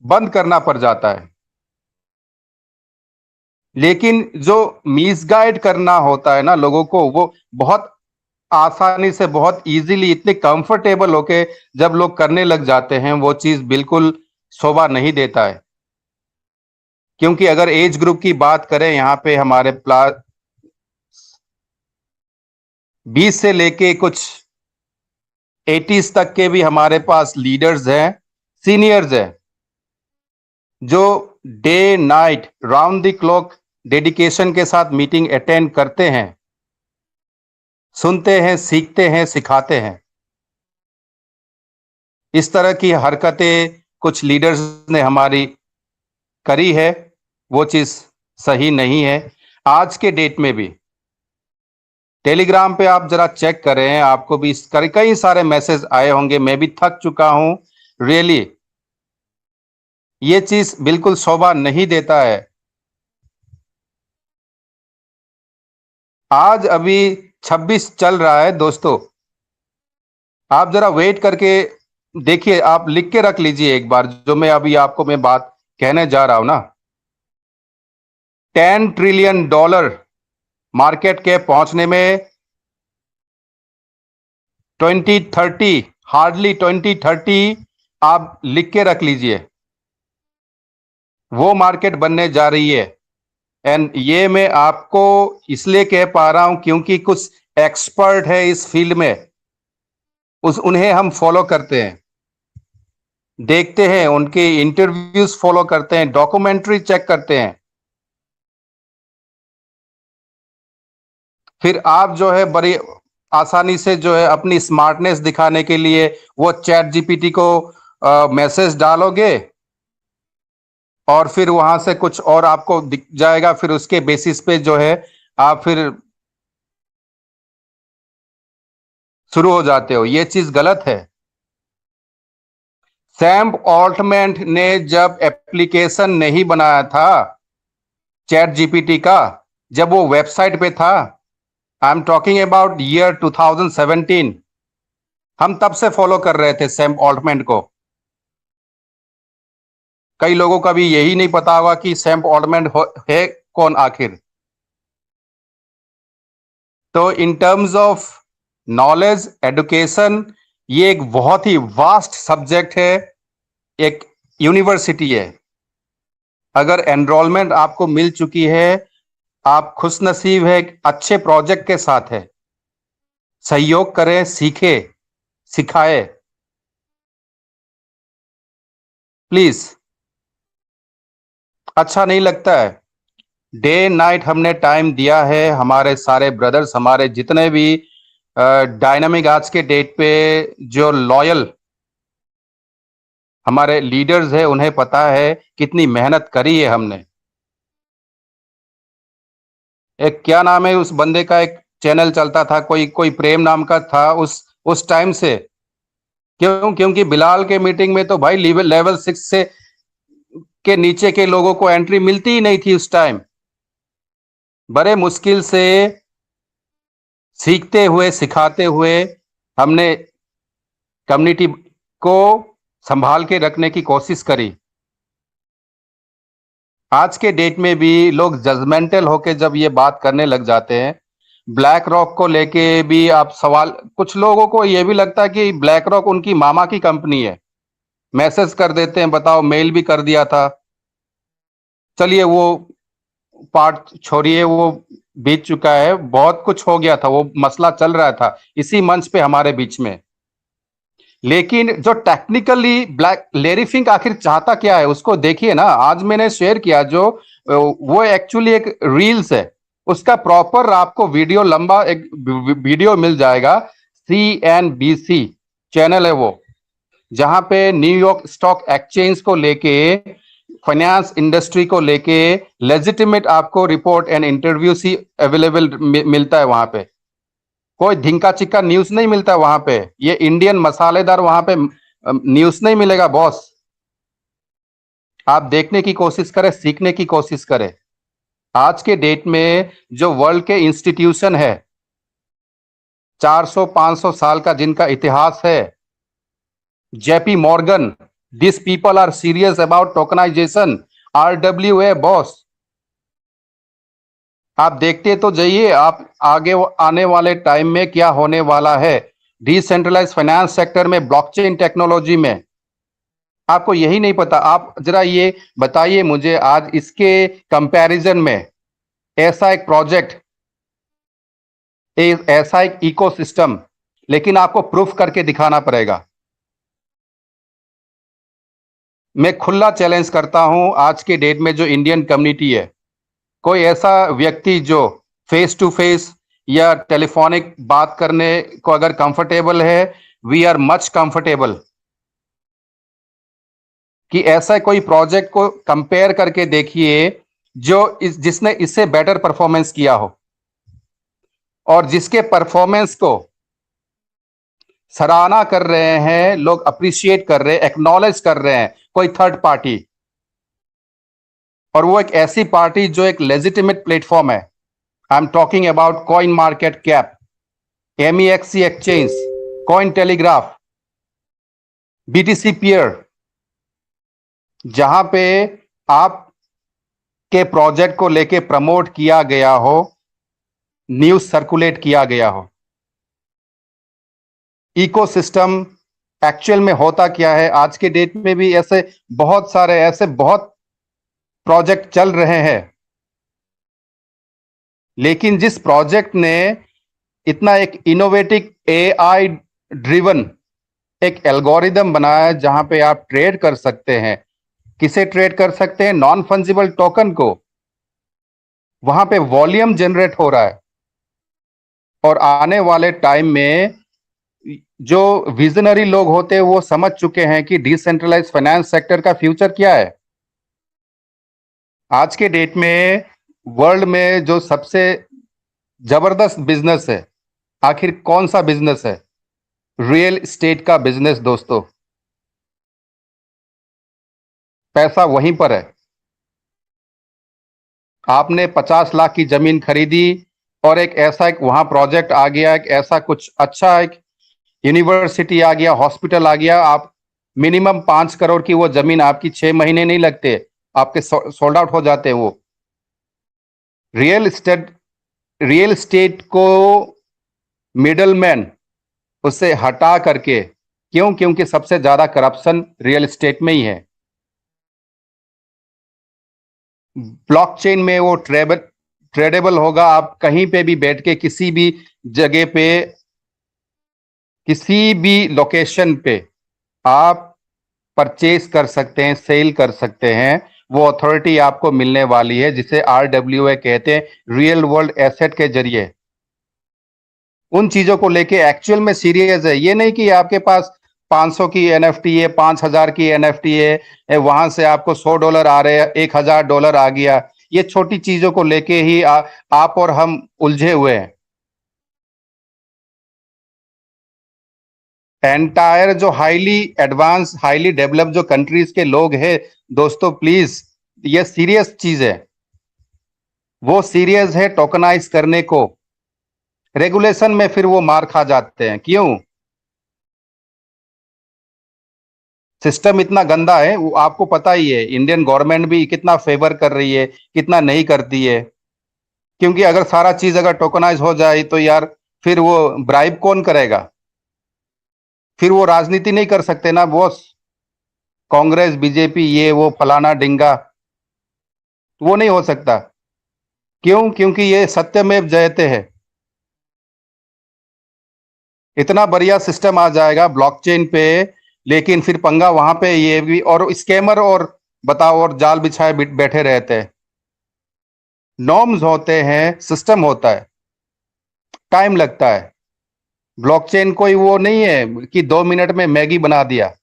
बंद करना पड़ जाता है। लेकिन जो मिसगाइड करना होता है ना लोगों को, वो बहुत आसानी से, बहुत इजीली, इतने कंफर्टेबल होके जब लोग करने लग जाते हैं, वो चीज बिल्कुल शोभा नहीं देता है। क्योंकि अगर एज ग्रुप की बात करें, यहाँ पे हमारे 20 से लेके कुछ 80s तक के भी हमारे पास लीडर्स हैं, सीनियर्स हैं, जो day night round the clock dedication के साथ मीटिंग अटेंड करते हैं, सुनते हैं, सीखते हैं, सिखाते हैं। इस तरह की हरकतें कुछ लीडर्स ने हमारी करी है, वो चीज सही नहीं है। आज के डेट में भी टेलीग्राम पे आप जरा चेक करें, आपको भी कई सारे मैसेज आए होंगे। मैं भी थक चुका हूं, रियली ये चीज बिल्कुल शोभा नहीं देता है। आज अभी 26 चल रहा है दोस्तों, आप जरा वेट करके देखिए, आप लिख के रख लीजिए एक बार जो मैं अभी आपको मैं बात कहने जा रहा हूं ना। $10 ट्रिलियन मार्केट के पहुंचने में 2030, हार्डली 2030 आप लिख के रख लीजिए, वो मार्केट बनने जा रही है। एंड ये मैं आपको इसलिए कह पा रहा हूं क्योंकि कुछ एक्सपर्ट है इस फील्ड में, उन्हें हम फॉलो करते हैं, देखते हैं, उनके इंटरव्यूज फॉलो करते हैं, डॉक्यूमेंट्री चेक करते हैं। फिर आप जो है बड़ी आसानी से जो है अपनी स्मार्टनेस दिखाने के लिए वो चैट जीपीटी को मैसेज डालोगे और फिर वहां से कुछ और आपको दिख जाएगा, फिर उसके बेसिस पे जो है आप फिर शुरू हो जाते हो। ये चीज गलत है। सैम ऑल्टमैन ने जब एप्लीकेशन नहीं बनाया था चैट जीपीटी का, जब वो वेबसाइट पे था, I am talking about year 2017, हम तब से फॉलो कर रहे थे सैम ऑल्टमैन को। कई लोगों का भी यही नहीं पता होगा कि सैम ऑल्टमैन है कौन आखिर। तो in terms of knowledge, education, ये एक बहुत ही वास्ट सब्जेक्ट है, एक यूनिवर्सिटी है। अगर एनरोलमेंट आपको मिल चुकी है, आप खुशनसीब है, अच्छे प्रोजेक्ट के साथ है, सहयोग करें, सीखे, सिखाए, प्लीज। अच्छा नहीं लगता है? डे नाइट हमने टाइम दिया है, हमारे सारे ब्रदर्स, हमारे जितने भी डायनामिक आज के डेट पे जो लॉयल हमारे लीडर्स है, उन्हें पता है कितनी मेहनत करी है हमने। एक क्या नाम है उस बंदे का, एक चैनल चलता था, कोई प्रेम नाम का था, उस टाइम से। क्योंकि बिलाल के मीटिंग में तो भाई लेवल 6 से के नीचे के लोगों को एंट्री मिलती ही नहीं थी उस टाइम। बड़े मुश्किल से सीखते हुए, सिखाते हुए हमने कम्युनिटी को संभाल के रखने की कोशिश करी। आज के डेट में भी लोग जजमेंटल होके जब ये बात करने लग जाते हैं, ब्लैक रॉक को लेके भी आप सवाल, कुछ लोगों को ये भी लगता है कि ब्लैक रॉक उनकी मामा की कंपनी है, मैसेज कर देते हैं, बताओ मेल भी कर दिया था। चलिए वो पार्ट छोड़िए, वो बीत चुका है, बहुत कुछ हो गया था, वो मसला चल रहा था इसी मंच पे हमारे बीच में। लेकिन जो टेक्निकली ब्लैक लैरी फिंक आखिर चाहता क्या है उसको देखिए ना। आज मैंने शेयर किया जो वो एक्चुअली एक रील्स है, उसका प्रॉपर आपको वीडियो, लंबा एक वीडियो मिल जाएगा। CNBC चैनल है वो, जहां पे न्यूयॉर्क स्टॉक एक्सचेंज को लेके, फाइनेंस इंडस्ट्री को लेके लेजिटिमेट आपको report and interview see available मिलता है वहां पे। कोई धिंका चिक्का न्यूज नहीं मिलता वहां पे, ये इंडियन मसालेदार वहां पे न्यूज नहीं मिलेगा बॉस। आप देखने की कोशिश करें, सीखने की कोशिश करें। आज के डेट में जो वर्ल्ड के इंस्टीट्यूशन है 400-500 साल का जिनका इतिहास है, JP Morgan, this people are serious about tokenization, RWA boss. आप देखते तो जाइए, आप आगे आने वाले टाइम में क्या होने वाला है डिसेंट्रलाइज फाइनेंस सेक्टर में, ब्लॉकचेन टेक्नोलॉजी में। आपको यही नहीं पता। आप जरा ये बताइए मुझे, आज इसके कंपैरिजन में ऐसा एक प्रोजेक्ट, ऐसा एक इकोसिस्टम, लेकिन आपको प्रूफ करके दिखाना पड़ेगा। मैं खुला चैलेंज करता हूं आज के डेट में जो इंडियन कम्युनिटी है, कोई ऐसा व्यक्ति जो फेस टू फेस या टेलीफोनिक बात करने को अगर कंफर्टेबल है, वी आर मच कंफर्टेबल, कि ऐसा कोई प्रोजेक्ट को कंपेयर करके देखिए जो जिसने इससे बेटर परफॉर्मेंस किया हो और जिसके परफॉर्मेंस को सराहना कर रहे हैं लोग, अप्रिशिएट कर रहे हैं, एक्नॉलेज कर रहे हैं कोई थर्ड पार्टी, और वो एक ऐसी पार्टी जो एक लेजिटिमेट प्लेटफॉर्म है। I am talking about coin market cap, MEXC exchange, coin telegraph, BTC पियर, जहां पे आप के प्रोजेक्ट को लेके प्रमोट किया गया हो, न्यूज सर्कुलेट किया गया हो। इकोसिस्टम एक्चुअल में होता क्या है, आज के डेट में भी ऐसे बहुत सारे बहुत प्रोजेक्ट चल रहे हैं, लेकिन जिस प्रोजेक्ट ने इतना एक इनोवेटिव AI ड्रिवन एक एल्गोरिदम बनाया जहां पे आप ट्रेड कर सकते हैं, किसे ट्रेड कर सकते हैं, नॉन फंजिबल टोकन को, वहां पे वॉल्यूम जनरेट हो रहा है। और आने वाले टाइम में जो विजनरी लोग होते हैं वो समझ चुके हैं कि डिसेंट्रलाइज फाइनेंस सेक्टर का फ्यूचर क्या है। आज के डेट में वर्ल्ड में जो सबसे जबरदस्त बिजनेस है, आखिर कौन सा बिजनेस है? रियल एस्टेट का बिजनेस दोस्तों। पैसा वहीं पर है। आपने 50 लाख की जमीन खरीदी और एक ऐसा एक वहां प्रोजेक्ट आ गया, एक ऐसा कुछ अच्छा एक यूनिवर्सिटी आ गया, हॉस्पिटल आ गया, आप मिनिमम 5 करोड़ की वो जमीन आपकी 6 महीने नहीं लगते, आपके सोल्ड आउट हो जाते हैं वो। रियल एस्टेट को मिडलमैन उससे हटा करके, क्यों? क्योंकि सबसे ज्यादा करप्शन रियल एस्टेट में ही है। ब्लॉकचेन में वो ट्रेडेबल होगा, आप कहीं पे भी बैठ के किसी भी जगह पे, किसी भी लोकेशन पे आप परचेज कर सकते हैं, सेल कर सकते हैं। वो अथॉरिटी आपको मिलने वाली है जिसे RWA कहते हैं, रियल वर्ल्ड एसेट के जरिए। उन चीजों को लेके एक्चुअल में सीरियस है। ये नहीं कि आपके पास 500 की NFT है, 5000 की NFT है, वहां से आपको $100 आ रहे हैं, $1000 आ गया। ये छोटी चीजों को लेके ही आप और हम उलझे हुए हैं। एंटायर जो हाईली एडवांस, हाईली डेवलप जो कंट्रीज के लोग हैं दोस्तों, प्लीज, ये सीरियस चीज है। वो सीरियस है टोकनाइज करने को। रेगुलेशन में फिर वो मार खा जाते हैं। क्यों? सिस्टम इतना गंदा है, वो आपको पता ही है। इंडियन गवर्नमेंट भी कितना फेवर कर रही है, कितना नहीं करती है। क्योंकि अगर सारा चीज अगर टोकनाइज हो जाए तो यार फिर वो ब्राइब कौन करेगा? फिर वो राजनीति नहीं कर सकते ना बॉस। कांग्रेस, बीजेपी, ये वो फलाना डिंगा, वो नहीं हो सकता। क्यों? क्योंकि ये सत्यमेव जयते है। इतना बढ़िया सिस्टम आ जाएगा ब्लॉकचेन पे, लेकिन फिर पंगा वहां पे ये भी, और स्कैमर और बताओ और जाल बिछाए बैठे रहते हैं। नॉर्म्स होते हैं, सिस्टम होता है, टाइम लगता है। ब्लॉकचेन कोई वो नहीं है कि 2 मिनट में मैगी बना दिया।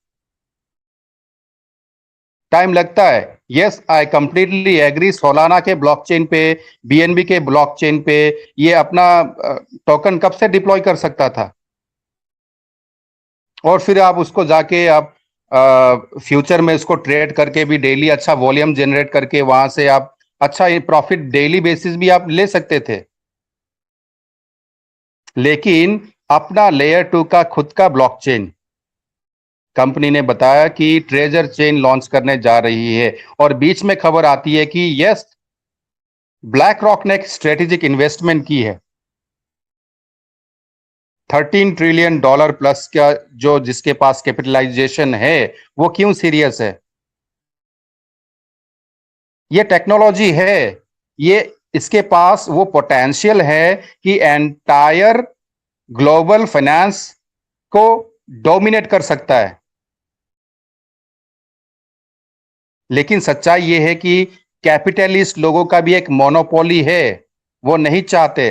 टाइम लगता है। Yes, I completely agree. Solana के ब्लॉकचेन पे, BNB के ब्लॉकचेन पे ये अपना टोकन कब से डिप्लॉय कर सकता था? और फिर आप उसको जाके आप फ्यूचर में इसको ट्रेड करके भी डेली अच्छा वॉल्यूम जनरेट करके वहां से आप अच्छा ये प्रॉफिट डेली बेसिस भी आप ले सकते थे, लेकिन अपना लेयर 2 का खुद का ब्लॉकचेन कंपनी ने बताया कि ट्रेजर चेन लॉन्च करने जा रही है। और बीच में खबर आती है कि यस, ब्लैक रॉक ने स्ट्रेटेजिक इन्वेस्टमेंट की है $13 ट्रिलियन प्लस का, जो जिसके पास कैपिटलाइजेशन है वो क्यों सीरियस है? ये टेक्नोलॉजी है, ये इसके पास वो पोटेंशियल है कि एंटायर ग्लोबल फाइनेंस को डोमिनेट कर सकता है। लेकिन सच्चाई ये है कि कैपिटलिस्ट लोगों का भी एक मोनोपोली है, वो नहीं चाहते।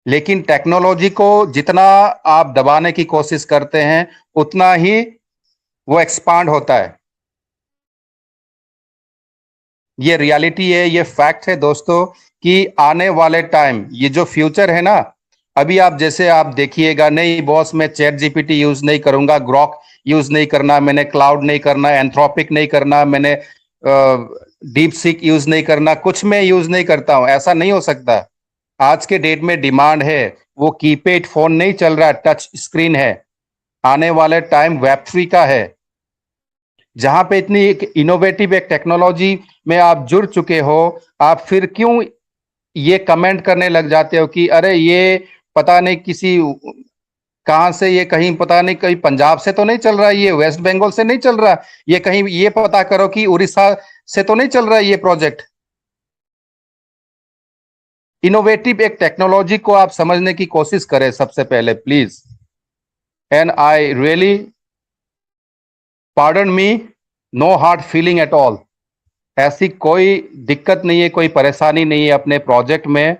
लेकिन टेक्नोलॉजी को जितना आप दबाने की कोशिश करते हैं उतना ही वो एक्सपांड होता है। ये रियलिटी है, ये फैक्ट है दोस्तों कि आने वाले टाइम, ये जो फ्यूचर है ना, अभी आप जैसे आप देखिएगा, नहीं बॉस मैं चैट जीपीटी यूज नहीं करूंगा, ग्रॉक यूज नहीं करना, मैंने क्लाउड नहीं करना, एंथ्रोपिक नहीं करना, मैंने डीप सीक यूज नहीं करना, कुछ मैं यूज नहीं करता हूं, ऐसा नहीं हो सकता। आज के डेट में डिमांड है, वो कीपैड फोन नहीं चल रहा, टच स्क्रीन है। आने वाले टाइम वेब3 का है, जहां पे इतनी एक इनोवेटिव एक टेक्नोलॉजी में आप जुड़ चुके हो, आप फिर क्यों ये कमेंट करने लग जाते हो कि अरे ये पता नहीं किसी कहां से, ये कहीं पता नहीं कहीं पंजाब से तो नहीं चल रहा, ये वेस्ट बंगाल से नहीं चल रहा, ये कहीं ये पता करो कि उड़ीसा से तो नहीं चल रहा ये प्रोजेक्ट। इनोवेटिव एक टेक्नोलॉजी को आप समझने की कोशिश करें सबसे पहले please. And I really pardon me, no hard feeling at all. ऐसी कोई दिक्कत नहीं है, कोई परेशानी नहीं है अपने प्रोजेक्ट में।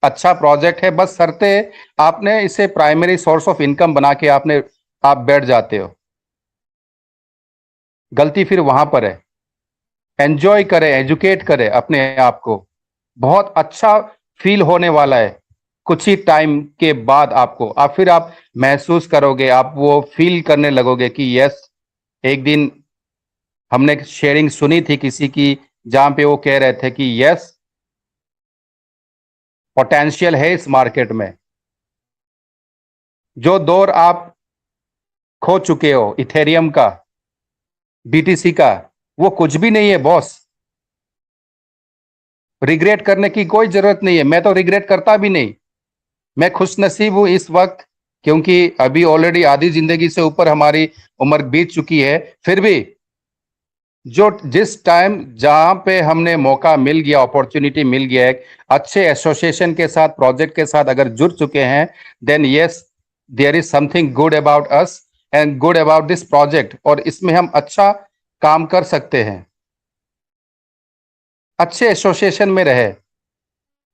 अच्छा प्रोजेक्ट है, बस शर्ते आपने इसे प्राइमरी सोर्स ऑफ इनकम बना के आप बैठ जाते हो। गलती फिर वहां पर है। एंजॉय करें, एजुकेट करें अपने आप को, बहुत अच्छा फील होने वाला है कुछ ही टाइम के बाद आपको। आप महसूस करोगे, आप वो फील करने लगोगे कि यस, एक दिन हमने शेयरिंग सुनी थी किसी की, जहां पे वो कह रहे थे कि यस, पोटेंशियल है इस मार्केट में। जो दौर आप खो चुके हो इथेरियम का, बीटीसी का, वो कुछ भी नहीं है बॉस। रिग्रेट करने की कोई जरूरत नहीं है, मैं तो रिग्रेट करता भी नहीं। मैं खुश नसीब हूं इस वक्त, क्योंकि अभी ऑलरेडी आधी जिंदगी से ऊपर हमारी उम्र बीत चुकी है। फिर भी जिस टाइम जहां पे हमने मौका मिल गया, अपॉर्चुनिटी मिल गया, एक अच्छे एसोसिएशन के साथ, प्रोजेक्ट के साथ अगर जुड़ चुके हैं, then yes, there is something good about us and good about this project. और इसमें हम अच्छा काम कर सकते हैं, अच्छे एसोसिएशन में रहे।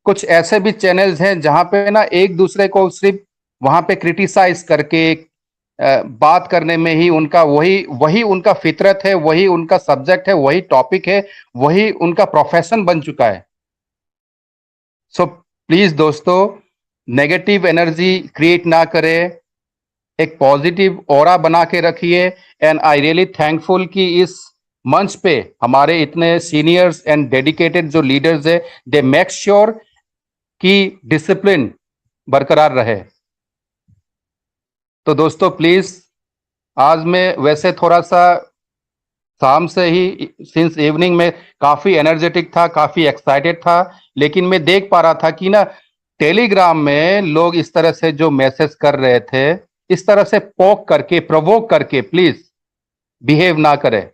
कुछ ऐसे भी चैनल्स हैं जहां पे ना एक दूसरे को सिर्फ वहां पे क्रिटिसाइज करके बात करने में ही उनका वही उनका फितरत है, वही उनका सब्जेक्ट है, वही टॉपिक है, वही उनका प्रोफेशन बन चुका है। सो प्लीज दोस्तों, नेगेटिव एनर्जी क्रिएट ना करें, एक पॉजिटिव ऑरा बना के रखिए। एंड आई रियली थैंकफुल कि इस मंच पे हमारे इतने सीनियर्स एंड डेडिकेटेड जो लीडर्स है, दे मेक श्योर कि डिसिप्लिन बरकरार रहे। तो दोस्तों प्लीज, आज मैं वैसे थोड़ा सा शाम से ही, सिंस इवनिंग में काफी एनर्जेटिक था, काफी एक्साइटेड था, लेकिन मैं देख पा रहा था कि ना टेलीग्राम में लोग इस तरह से जो मैसेज कर रहे थे, इस तरह से पोक करके, प्रोवोक करके प्लीज बिहेव ना करें।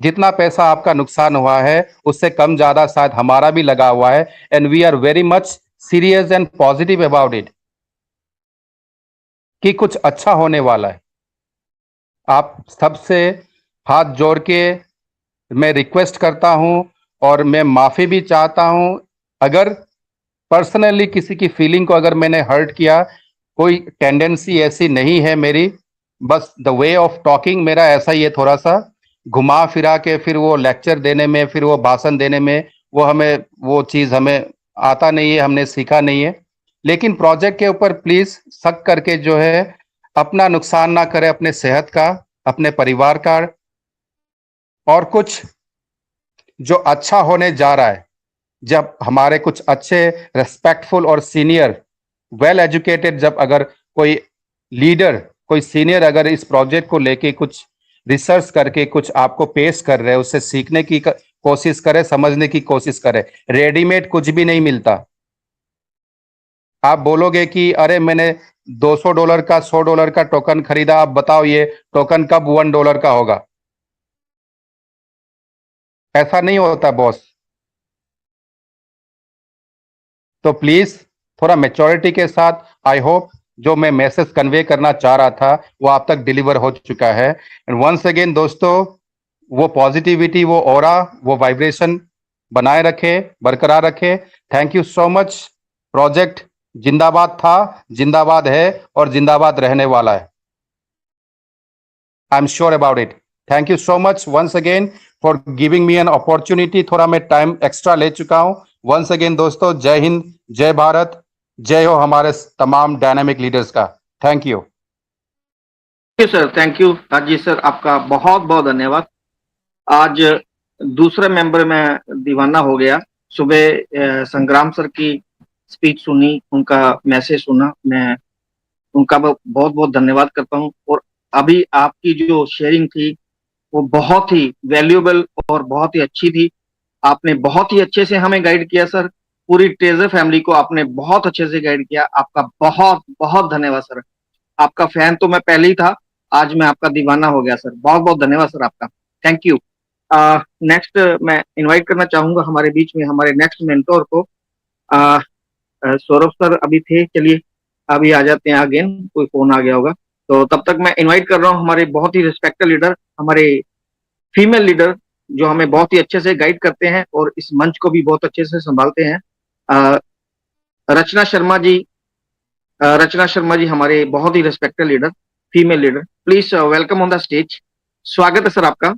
जितना पैसा आपका नुकसान हुआ है उससे कम ज्यादा शायद हमारा भी लगा हुआ है, and we are very much serious and positive about it कि कुछ अच्छा होने वाला है। आप सबसे हाथ जोड़ के मैं रिक्वेस्ट करता हूं और मैं माफी भी चाहता हूं अगर पर्सनली किसी की फीलिंग को अगर मैंने हर्ट किया। कोई टेंडेंसी ऐसी नहीं है मेरी, बस द वे ऑफ टॉकिंग मेरा ऐसा ही है, थोड़ा सा घुमा फिरा के फिर वो लेक्चर देने में, फिर वो भाषण देने में, वो चीज़ हमें आता नहीं है, हमने सीखा नहीं है। लेकिन प्रोजेक्ट के ऊपर प्लीज शक करके जो है अपना नुकसान ना करें, अपने सेहत का, अपने परिवार का, और कुछ जो अच्छा होने जा रहा है, जब हमारे कुछ अच्छे रेस्पेक्टफुल और सीनियर वेल एजुकेटेड, जब अगर कोई लीडर, कोई सीनियर अगर इस प्रोजेक्ट को लेके कुछ रिसर्च करके कुछ आपको पेश कर रहे हैं, उससे सीखने की कोशिश करें, समझने की कोशिश करें। रेडीमेड कुछ भी नहीं मिलता। आप बोलोगे कि अरे मैंने $200 का, $100 का टोकन खरीदा, आप बताओ ये टोकन कब $1 का होगा? ऐसा नहीं होता बॉस। तो प्लीज थोड़ा मेच्योरिटी के साथ, आई होप जो मैं मैसेज कन्वे करना चाह रहा था वो आप तक डिलीवर हो चुका है। एंड वंस अगेन दोस्तों, वो पॉजिटिविटी, वो ऑरा, वो वाइब्रेशन बनाए रखे, बरकरार रखे। Thank you so much. Project जिंदाबाद था, जिंदाबाद है और जिंदाबाद रहने वाला है। I am sure about it. Thank you so much once again for giving me an opportunity. थोड़ा मैं टाइम एक्स्ट्रा ले चुका हूं। वंस अगेन दोस्तों, जय हिंद, जय भारत, जय हो हमारे तमाम डायनामिक लीडर्स का। Thank you
sir. Thank you Rajiv sir, आपका बहुत बहुत धन्यवाद। आज दूसरे मेंबर में दीवाना हो गया। सुबह संग्राम सर की स्पीच सुनी, उनका मैसेज सुना, मैं उनका बहुत बहुत धन्यवाद करता हूं। और अभी आपकी जो शेयरिंग थी वो बहुत ही वैल्यूएबल और बहुत ही अच्छी थी। आपने बहुत ही अच्छे से हमें गाइड किया सर। पूरी ट्रेजर फैमिली को आपने बहुत अच्छे से गाइड किया। आपका बहुत बहुत धन्यवाद सर। आपका फैन तो मैं पहले ही था, आज मैं आपका दीवाना हो गया सर। बहुत बहुत धन्यवाद सर आपका। Thank you. नेक्स्ट मैं इनवाइट करना चाहूंगा हमारे बीच में हमारे नेक्स्ट मेंटोर को। सौरभ सर अभी थे, चलिए अभी आ जाते हैं। अगेन कोई फोन आ गया होगा, तो तब तक मैं इनवाइट कर रहा हूँ हमारे बहुत ही रिस्पेक्टेड लीडर, हमारे फीमेल लीडर जो हमें बहुत ही अच्छे से गाइड करते हैं और इस मंच को भी बहुत अच्छे से संभालते हैं। रचना शर्मा जी। रचना शर्मा जी हमारे बहुत ही respected leader, female leader. Please welcome on the stage. स्वागत है सर आपका।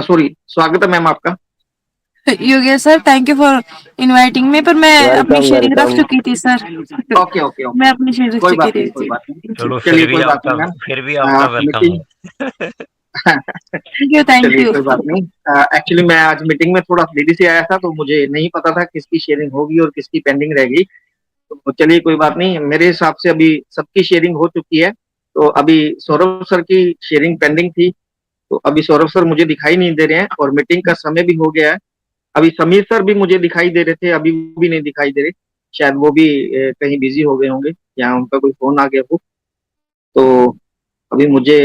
सॉरी, स्वागत है मैम आपका।
Yogesh sir, thank you for inviting me, पर मैं अपनी शेयरिंग रख चुकी थी सर।
ओके ओके ओके,
मैं अपनी शेयरिंग रख
कोई
चुकी
बात नहीं,
थी।
कोई बात नहीं।
चलो
चलिए कोई बात नहीं मैम,
फिर भी आपका वेलकम
मीटिंग
है।
थैंक
चलिए
यू।
कोई बात नहीं। एक्चुअली मैं आज मीटिंग में थोड़ा लेडी से आया था, तो मुझे नहीं पता था किसकी शेयरिंग होगी और किसकी पेंडिंग रहेगी। तो चलिए कोई बात नहीं, मेरे हिसाब से अभी सबकी शेयरिंग हो चुकी है। तो अभी सौरभ सर की शेयरिंग पेंडिंग थी, तो अभी सौरभ सर मुझे दिखाई नहीं दे रहे हैं और मीटिंग का समय भी हो गया है। अभी समीर सर भी मुझे दिखाई दे रहे थे, अभी वो भी नहीं दिखाई दे रहे। शायद वो भी कहीं बिजी हो गए होंगे या उनका कोई फोन आ गया हो। तो अभी मुझे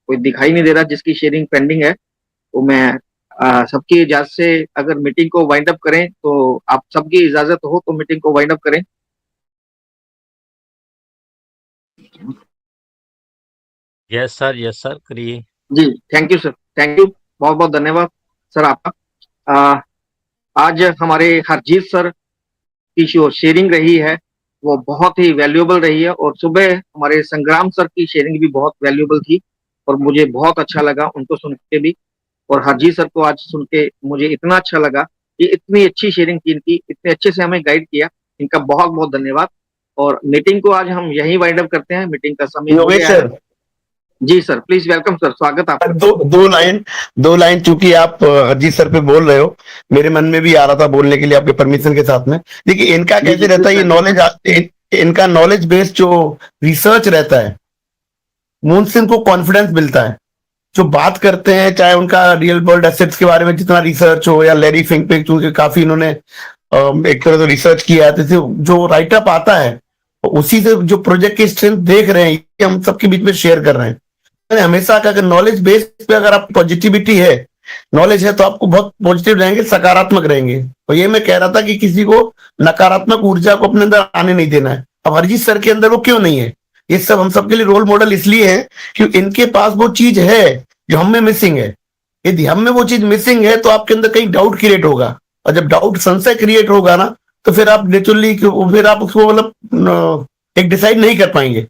कोई दिखाई नहीं दे रहा जिसकी शेयरिंग पेंडिंग है। तो मैं सबकी इजाजत से अगर मीटिंग को वाइंड अप करें, तो आप सबकी इजाजत हो तो मीटिंग को वाइंड अप करें।
यस सर, करिए।
जी thank you sir, thank you, बहुत बहुत धन्यवाद सर आपका। आज हमारे हरजीत सर की जो शेयरिंग रही है वो बहुत ही वैल्यूएबल रही है, और सुबह हमारे संग्राम सर की शेयरिंग भी बहुत वैल्यूएबल थी और मुझे बहुत अच्छा लगा उनको सुन के भी। और हरजीत सर को आज सुन के मुझे इतना अच्छा लगा कि इतनी अच्छी शेयरिंग की इनकी, इतने अच्छे से हमें गाइड किया, इनका बहुत बहुत धन्यवाद। और मीटिंग को आज हम यहीं वाइंड अप करते हैं, मीटिंग का समय हो गया है। जी सर, प्लीज वेलकम सर, स्वागत आपका।
दो लाइन चूंकि आप हरजीत सर पे बोल रहे हो, मेरे मन में भी आ रहा था बोलने के लिए आपके परमिशन के साथ में। देखिए इनका कैसे रहता है ये नॉलेज, इनका नॉलेज बेस्ड जो रिसर्च रहता है उनसे इनको कॉन्फिडेंस मिलता है। जो बात करते हैं, चाहे उनका रियल वर्ल्ड एसेट्स के बारे में जितना रिसर्च हो, या लैरी फिंक पे क्योंकि काफी इन्होंने एक तरह से रिसर्च किया है, तो जो राइटअप आता है उसी से जो प्रोजेक्ट की स्ट्रेंथ देख रहे हैं ये हम सबके बीच में शेयर कर रहे हैं। मैंने हमेशा कहा अगर नॉलेज बेस पे अगर आप पॉजिटिविटी है, नॉलेज है, तो आपको बहुत पॉजिटिव रहेंगे, सकारात्मक रहेंगे। और ये मैं कह रहा था कि किसी को नकारात्मक ऊर्जा को अपने अंदर आने नहीं देना है। अब हरजीत सर के अंदर वो क्यों नहीं है? ये सब हम सबके लिए रोल मॉडल इसलिए है कि इनके पास वो चीज है जो हम में मिसिंग है। यदि हम में वो चीज मिसिंग है तो आपके अंदर कहीं डाउट क्रिएट होगा, और जब डाउट संशय क्रिएट होगा ना, तो फिर आप नेचुरली फिर आप उसको मतलब एक डिसाइड नहीं कर पाएंगे।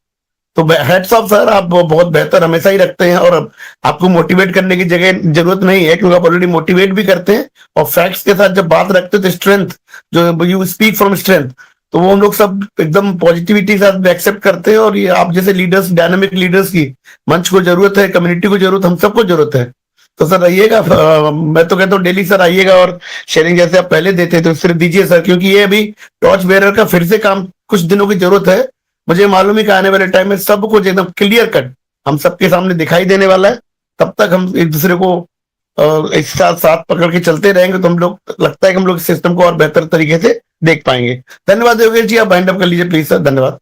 तो हेड्स ऑफ सर, आप बहुत बेहतर हमेशा ही रखते हैं, और आपको मोटिवेट करने की जगह जरूरत नहीं है क्योंकि आप ऑलरेडी मोटिवेट भी करते हैं। और फैक्ट्स के साथ जब बात रखते हैं तो स्ट्रेंथ, जो यू स्पीक फ्रॉम स्ट्रेंथ, तो वो हम लोग सब एकदम पॉजिटिविटी के साथ एक्सेप्ट करते हैं। और ये आप जैसे लीडर्स, डायनामिक लीडर्स की मंच को जरूरत है, कम्युनिटी को जरूरत, हम सबको जरूरत है। तो सर रहिएगा, मैं तो कहता हूँ डेली सर आइएगा, और शेयरिंग जैसे आप पहले देते तो सिर्फ दीजिए सर, क्योंकि ये अभी टॉर्च बेरर का फिर से काम कुछ दिनों की जरूरत है। मुझे मालूम है कि आने वाले टाइम में सब कुछ एकदम क्लियर कट हम सबके सामने दिखाई देने वाला है। तब तक हम एक दूसरे को एक साथ साथ पकड़ के चलते रहेंगे, तो हम लोग, लगता है कि हम लोग सिस्टम को और बेहतर तरीके से देख पाएंगे। धन्यवाद योगेश जी, आप बाइंड अप कर लीजिए प्लीज सर। धन्यवाद।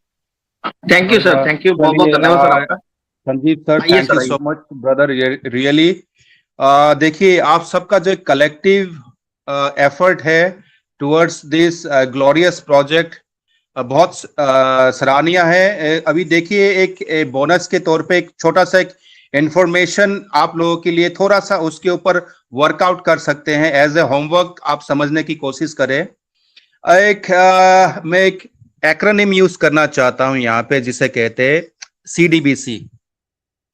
Thank you sir, thank you, बहुत बहुत धन्यवाद सर आपका।
संदीप सर,
आइए
थैंक
सर,
यू
आइए।
So much brother, really. देखिए, आप सबका जो कलेक्टिव एफर्ट है टुवर्ड्स दिस ग्लोरियस प्रोजेक्ट बहुत सराहनीय है। अभी देखिए, एक बोनस के तौर पे एक छोटा सा एक इंफॉर्मेशन आप लोगों के लिए, थोड़ा सा उसके ऊपर वर्कआउट कर सकते हैं, एज ए होमवर्क आप समझने की कोशिश करें। मैं एक एक्रोनिम यूज करना चाहता हूं यहाँ पे, जिसे कहते हैं CDBC,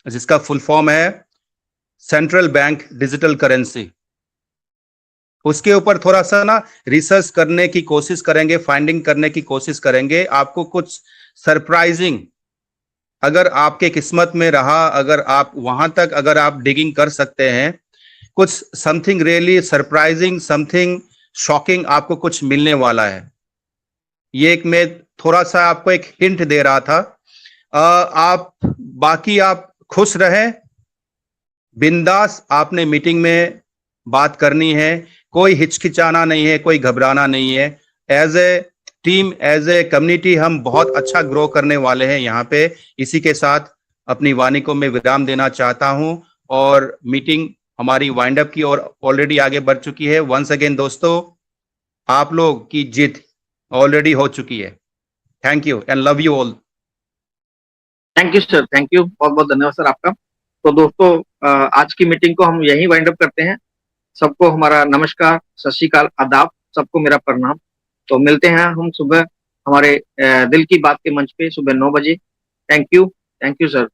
जिसका फुल फॉर्म है सेंट्रल बैंक डिजिटल करेंसी। उसके ऊपर थोड़ा सा ना रिसर्च करने की कोशिश करेंगे, फाइंडिंग करने की कोशिश करेंगे। आपको कुछ सरप्राइजिंग, अगर आपके किस्मत में रहा, अगर आप वहां तक अगर आप डिगिंग कर सकते हैं, कुछ something really surprising, something shocking आपको कुछ मिलने वाला है। ये एक मैं थोड़ा सा आपको एक हिंट दे रहा था। आप बाकी आप खुश रहें, बिंदास आपने मीटिंग में बात करनी है, कोई हिचकिचाना नहीं है, कोई घबराना नहीं है। As a team, as a community हम बहुत अच्छा ग्रो करने वाले हैं यहाँ पे। इसी के साथ अपनी वाणी को मैं विराम देना चाहता हूँ, और मीटिंग हमारी वाइंड अप की ओर ऑलरेडी आगे बढ़ चुकी है। वंस अगेन दोस्तों, आप लोग की जीत ऑलरेडी हो चुकी है। Thank you and love you all.
Thank you sir, thank you, बहुत बहुत धन्यवाद सर आपका। तो दोस्तों, आज की मीटिंग को हम यहीं वाइंड अप करते हैं। सबको हमारा नमस्कार, सत श्री अकाल, आदाब, सबको मेरा प्रणाम। तो मिलते हैं हम सुबह हमारे दिल की बात के मंच पे सुबह 9 बजे। Thank you sir.